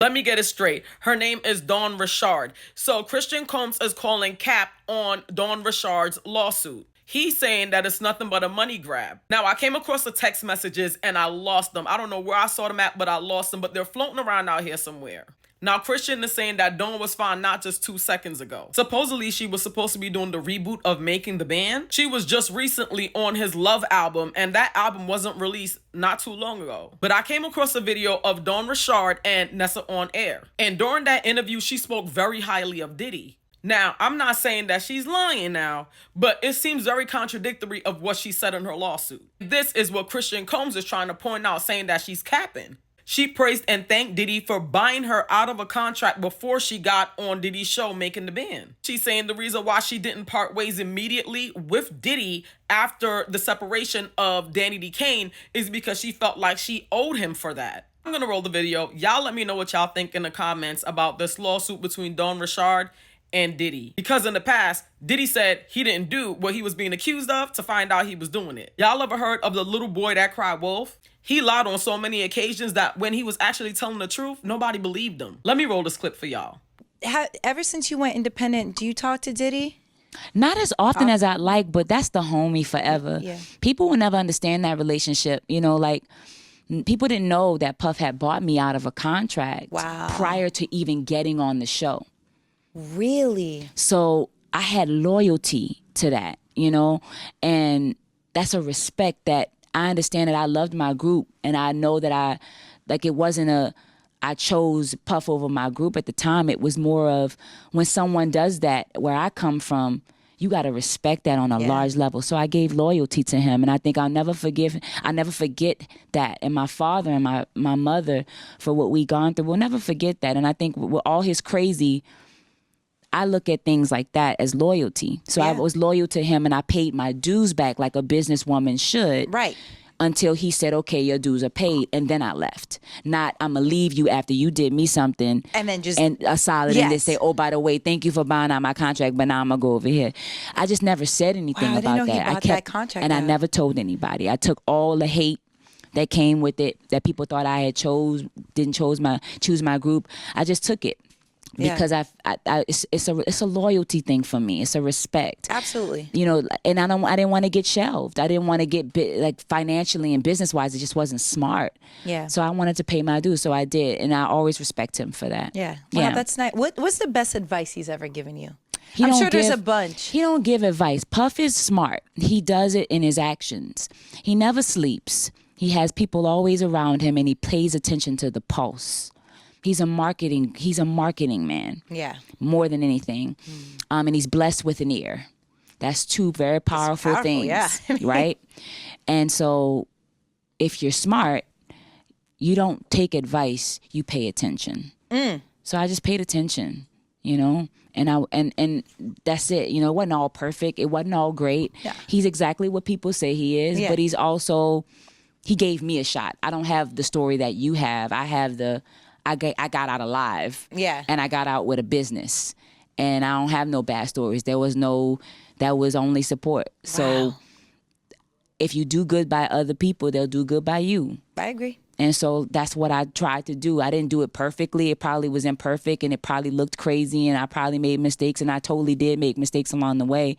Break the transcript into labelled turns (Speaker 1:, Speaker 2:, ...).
Speaker 1: Let me get it straight. Her name is Dawn Richard. So Christian Combs is calling cap on Dawn Richard's lawsuit. He's saying that it's nothing but a money grab. Now, I came across the text messages and I lost them. I don't know where I saw them at, but I lost them. But they're floating around out here somewhere. Now, Christian is saying that Dawn was found not just 2 seconds ago. Supposedly, she was supposed to be doing the reboot of Making the Band. She was just recently on his Love album, and that album wasn't released not too long ago. But I came across a video of Dawn Richard and Nessa on air. And during that interview, she spoke very highly of Diddy. Now, I'm not saying that she's lying now, but it seems very contradictory of what she said in her lawsuit. This is what Christian Combs is trying to point out, saying that she's capping. She praised and thanked Diddy for buying her out of a contract before she got on Diddy's show Making the Band. She's saying the reason why she didn't part ways immediately with Diddy after the separation of Danny D. Kane is because she felt like she owed him for that. I'm gonna roll the video. Y'all let me know what y'all think in the comments about this lawsuit between Dawn Richard and Diddy. Because in the past, Diddy said he didn't do what he was being accused of to find out he was doing it. Y'all ever heard of the little boy that cried wolf? He lied on so many occasions that when he was actually telling the truth, nobody believed him. Let me roll this clip for y'all.
Speaker 2: Ever since you went independent, do you talk to Diddy?
Speaker 3: Not as often as I'd like, but that's the homie forever.
Speaker 2: Yeah.
Speaker 3: People will never understand that relationship. You know, like, people didn't know that Puff had bought me out of a contract prior to even getting on the show.
Speaker 2: Really?
Speaker 3: So I had loyalty to that, you know, and that's a respect that I understand that I loved my group, and I know that it wasn't I chose Puff over my group at the time. It was more of when someone does that where I come from, you got to respect that on a large level. So I gave loyalty to him, and I think I'll never forget that. And my father and my mother, for what we gone through, we'll never forget that. And I think with all his crazy, I look at things like that as loyalty. So I was loyal to him, and I paid my dues back like a businesswoman should.
Speaker 2: Right.
Speaker 3: Until he said, okay, your dues are paid, and then I left. Not, I'm going to leave you after you did me something.
Speaker 2: And then just...
Speaker 3: And a solid, and then say, oh, by the way, thank you for buying out my contract, but now I'm going to go over here. I just never said anything about
Speaker 2: know
Speaker 3: that.
Speaker 2: He bought that contract
Speaker 3: and
Speaker 2: out.
Speaker 3: I never told anybody. I took all the hate that came with it, that people thought I had didn't choose my group. I just took it. Because it's a loyalty thing for me. It's a respect.
Speaker 2: Absolutely.
Speaker 3: You know, and I didn't want to get shelved. I didn't want to get like financially and business wise. It just wasn't smart.
Speaker 2: Yeah.
Speaker 3: So I wanted to pay my dues, so I did, and I always respect him for that.
Speaker 2: Yeah. Wow, that's nice. What's the best advice he's ever given you? I'm sure there's a bunch.
Speaker 3: He don't give advice. Puff is smart. He does it in his actions. He never sleeps. He has people always around him, and he pays attention to the pulse. He's a marketing man. Yeah. More than anything. And he's blessed with an ear. That's two very powerful things. Yeah. Right? And so if you're smart, you don't take advice, you pay attention. So I just paid attention, you know? And that's it. You know, it wasn't all perfect. It wasn't all great. Yeah. He's exactly what people say he is, but he's also, he gave me a shot. I don't have the story that you have. I got out alive. Yeah. And I got out with a business. And I don't have no bad stories. That was only support. Wow. So if you do good by other people, they'll do good by you.
Speaker 2: I agree.
Speaker 3: And so that's what I tried to do. I didn't do it perfectly. It probably was imperfect, and it probably looked crazy, and I probably made mistakes, and I totally did make mistakes along the way.